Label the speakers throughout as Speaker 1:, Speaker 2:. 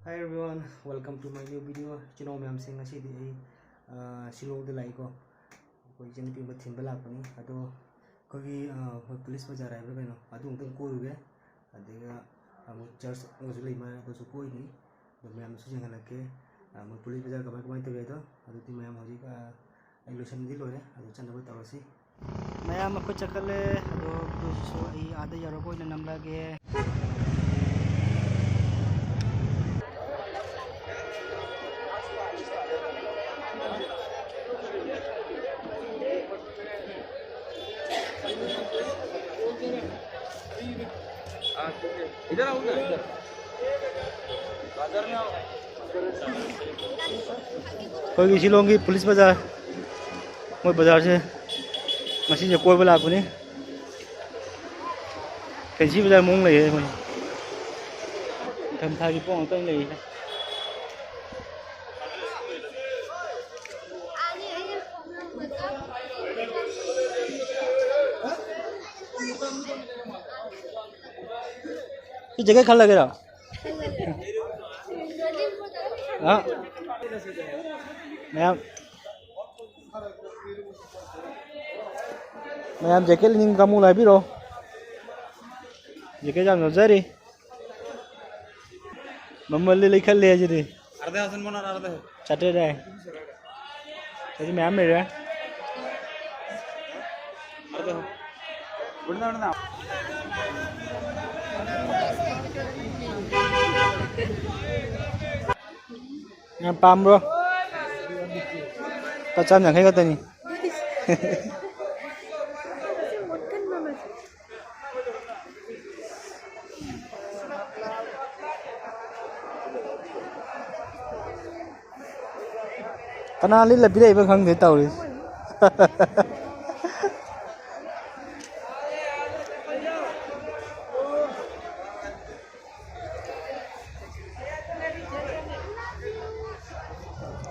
Speaker 1: Hi everyone, welcome to my new video. Chino ma'am Singh असी दी शिलोंग दे लाई को कोई जन पिंग बत्तीन बला अपनी अतो कोई पुलिस बाजार है बनो अतो उनको कोई रुके अदेगा हम चर्च उसे ले मार तो सुकोई नहीं तो मैम सुझे कहना के हम पुलिस बाजार कमाई कमाई तो गए तो अतो ती मैम होजी का इलेक्शन दिल हो रहे अतो चंदा बताओ सी मैम आपको चक्कर ले अतो तो सो ये आधे यारों को इन्हें नंबर के
Speaker 2: इधर आओ ना इधर बाजार में आओ
Speaker 1: कोई शिलोंग की पुलिस बाजार मैं बाजार से मशीन से कोई बला अपनी कैसी बाजार मूंग लगे है मुझे थम था कि पोंग तो नहीं लगी है ये जगह खा लगे रहा हाँ मैम जैकेट लिंग कामू लाई भी रो जैकेट जान नजरी मम्मली लिखल ले जरी
Speaker 2: अर्धे हसन बना अर्धे
Speaker 1: चटे रहे तो मैम मेरे
Speaker 2: अर्धे हो उड़ना उड़ना
Speaker 1: Ngam pam bro. Kacam yang kayak tadi. Karena ini lebih dari bang dia tahu ni.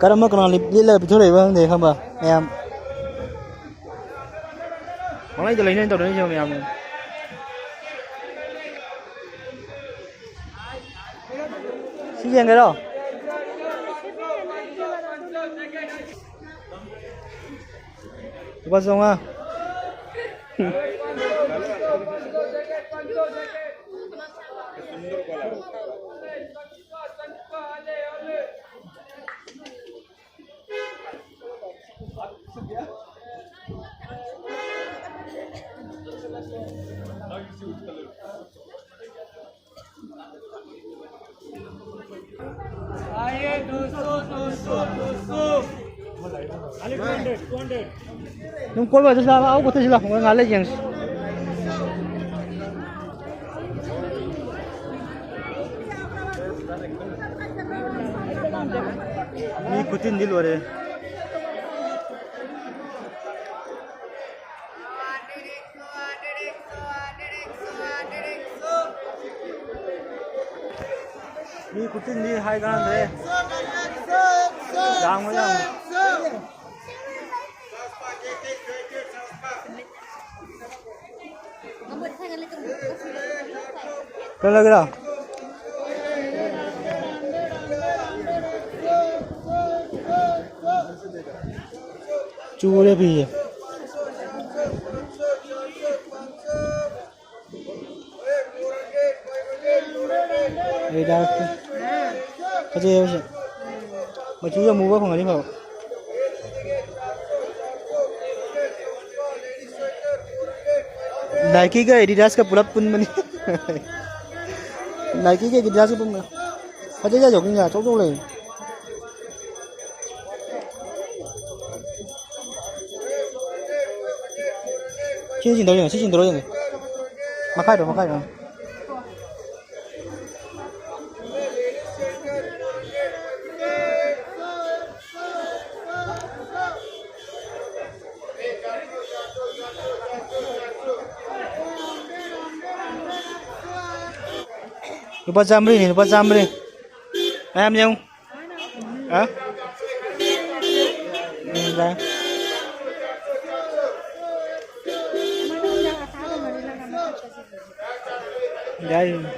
Speaker 1: Karena mau kenal lebih thua bang deh khamba em. Malai jadi ini tahu ni siapa em. Si yang kero. Lepas dong ah.
Speaker 2: आइए 200 200
Speaker 1: Nung kol ba sa ako ko sila kung ngalay yang ni ikutin dil wale ni ikutin di hai ganan de jang mo jang क्या लग रहा चूड़े भी है ये डाक कजे है बच्चों ये मुँह पर फंगाली भाव नाइकी का एडिडास का पूरा पुन बनी नाइकी के एडिडास का पुन अच्छा जा जोगिंग जा चौक ले चिंचिन दो ये मकाई दो Lupa jamri nih, lupa jamri. Ayam yang, ah? Enggak. Enggak.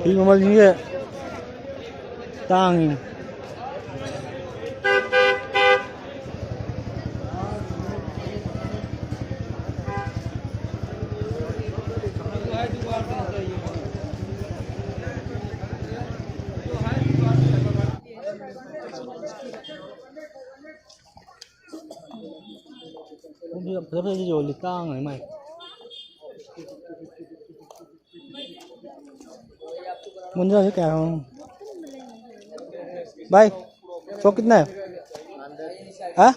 Speaker 1: ꯍꯤ ꯃꯃꯜꯁꯤꯡꯁꯦ ꯇꯥꯡꯉꯤ फजर फजर योली तांग है मैं मुझे से क्या हूँ भाई तो कितना है हाँ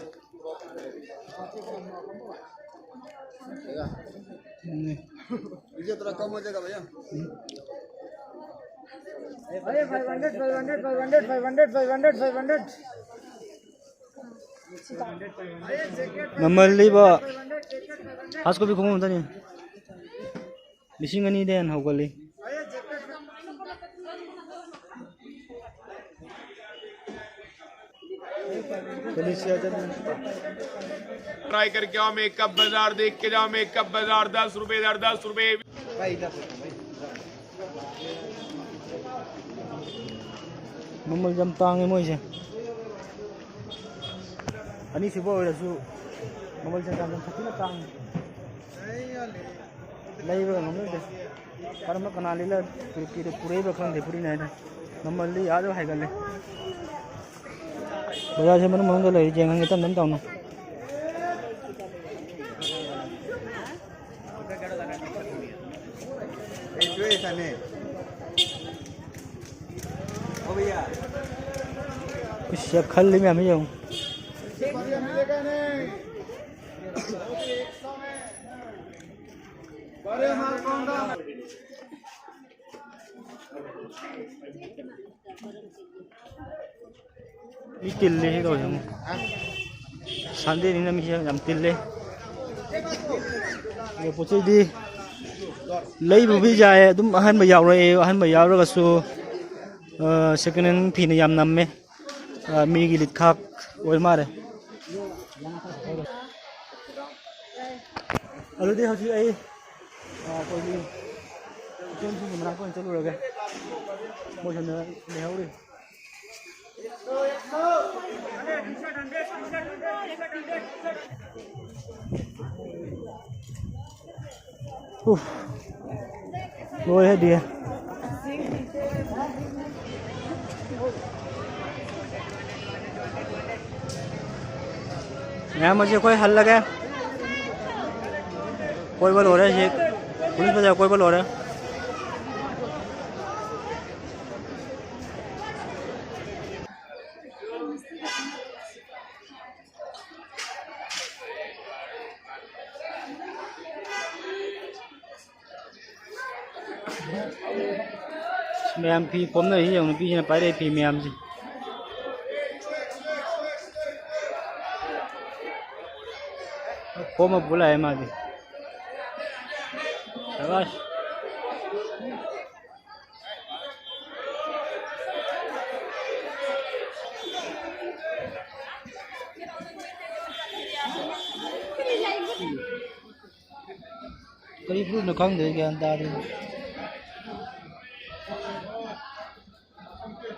Speaker 2: ये थोड़ा कम हो जाएगा भैया
Speaker 3: 500
Speaker 1: ममल्लीबा हास को भी घूम होता नहीं लिसिंग अनी देन होगली
Speaker 4: ट्राई करके आओ मेकअप बाजार देख के जाओ मेकअप बाजार 10 रुपए 10 रुपए
Speaker 1: ममल जम तांगे मोइसे अनि सिबो ओरसु ममल जम तांग फतिना तांग लेबा नमले करम कनालीला तुर्की पुरे बखंदे पुरी नायदा ममल्ली आदो हाइगले बाजार से मन मंगल ले जेंगन के तम ताउनो कुछ खल्ली में हमें जाऊँ ये तिल्ले ही तो जाऊँ संडे नहीं ना मिले हम तिल्ले ये पूछे दी lấy भी dài đúng hơn bây giờ rồi hơn bây giờ rồi số second hand phi này yam nằm mê mi cái lịch khác ôi mà đấy ở đây họ chỉ ấy coi đi trên chúng mình đang còn chơi rồi kìa một lần nữa đéo đi rồi hết đi यहाँ मुझे कोई हल लगा कोई बल हो रहा है पुलिस बजा कोई बल हो रहा है मैम फी पम नहीं है उन्हें पीछे पाए फी मैम जी पम बोला है माँ जी शाबाश करीब रूप में कम दे गया अंदाज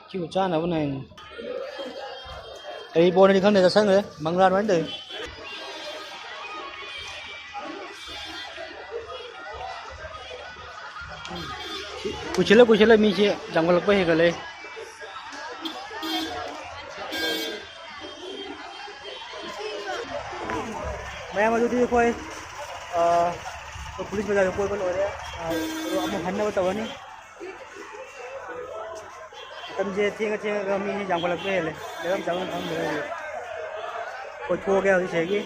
Speaker 1: chịu cha nào này ấy bố này đi không để ra sân rồi bằng ra nói được कुछ मी चे जंगल पे गले मैं मजू थी कोई पुलिस बजा कोई बल हो रहा है हम हन्ना बताओ नहीं तब जे थेंगा मी जंगल पे ले लेकिन जंगल हम ले कोई खो गया उसे की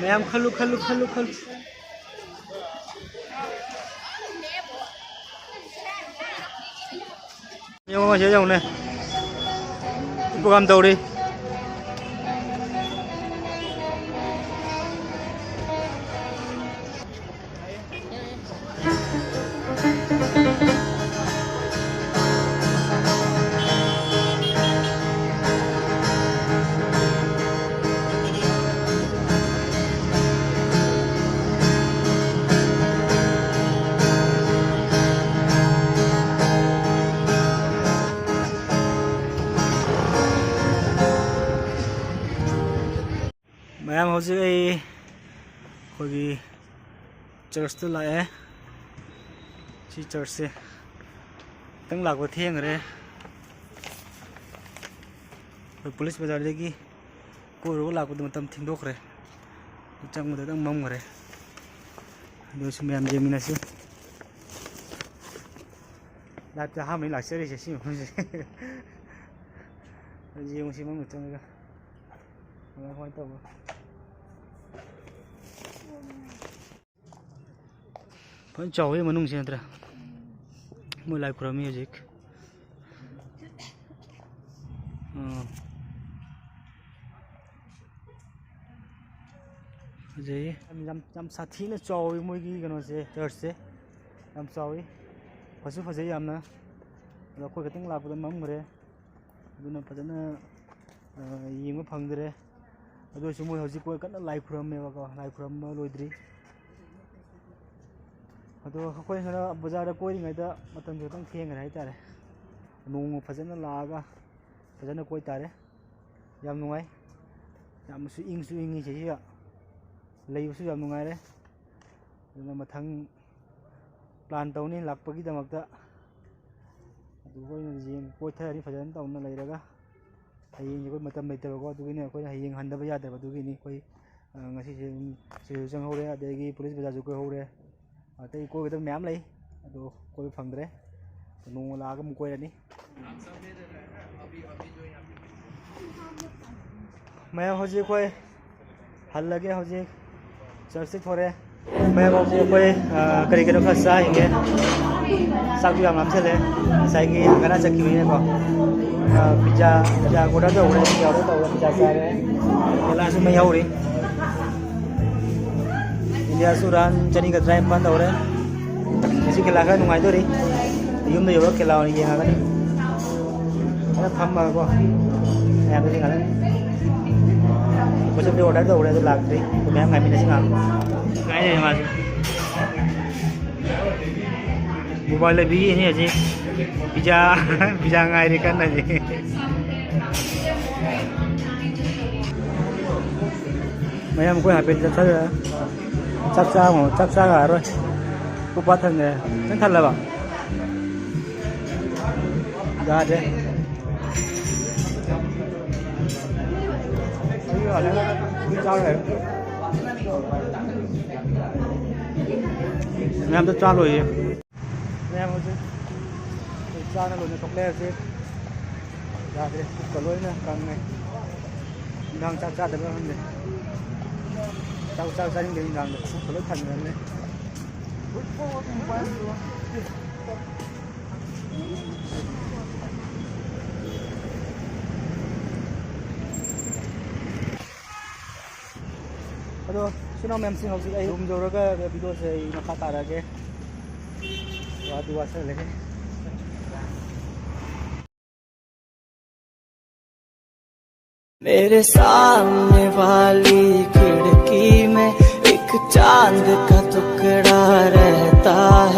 Speaker 1: मैं हम खलू खलू खलू खलू nhưng mà chế dòng này program tàu đi हौजिक अखोगी church लाए सी चर्च से तंग लाग थेंग्रे पुलिस बाजार की कोई लाग थींदोख्रे चंगद ममग्रे मैम जेमीना से लाइफ हाम लाचरी से जेंसी मम चंगा कमाय तब फन चावे मनुंग से नत्रा मो लाइफ खुरमी हजिक साथी चावी मोगी कनो से चर्च से चावी फसु फजई अखोई खतंग लापद ममग्रे फजना येंग फंगद्रे मोई हजिक कन्ना लाई खुरमेबको लाई खुरम लोद्री अखोई बाजार कोईरीद मतम थेंग्रे हाइतारे नोंग फजना लागा फजना कोई तारे याम नुंगाई यामसु इंगसु इंगी सेसिगा लेबसु याम नुंगाइरे मथंग प्लान तौनी लाकपगीदमक्ता कोईथरी फजन तौना लेरगा हयेंग कोई मतम लेतबको अदुगिने अखोइना हयेंग हंदब यादब अदुगिनी कोई ngasi se changhoure adegi police bajar ju koihoure atei koigdam myam lei ado koi phangdre nong laga mu koirani मैं हजी कोई हल लगे हजी चर्च से थोड़े मैं हजी कोई करी करो खसा हिंगे साकु याम नाम चले साइकी गना चकी हुई है को पिज्जा पिज्जा गोड़ा तो उड़े पिज्जा तो पिज्जा सारे केला से मैं याउरी इंडिया सुरान चनी का ड्राइव बंद हो रहे इसी केला का नुंगाई तो री यूम में योगा केला और ये आगा नहीं अरे फम को यहाँ पे दिखा रहे कुछ भी ऑर्डर तो उड़े तो लाग रही तो मैं खाई मिले सिंगा खाई नहीं हमारे मोबाइल भी ये नहीं अजी पिज्जा पिज्जा खाई रही करना जी मैं हमको यहाँ पे चप चा आ रहा को बात है नहीं थल लगा जा दे मैं तो चालू है मैं मुझे चाना लोने कपड़े से जाते कलोई ना कंग में डांग चा दे हम ने चा सारिंग दे डांग कलोई खन में अदो सुना मैम सिंह हौजिक आई रूम जोरगा वीडियो से मखा तारागे वादु वासर लेके
Speaker 5: मेरे सामने वाली खिड़की में एक चांद का टुकड़ा रहता है।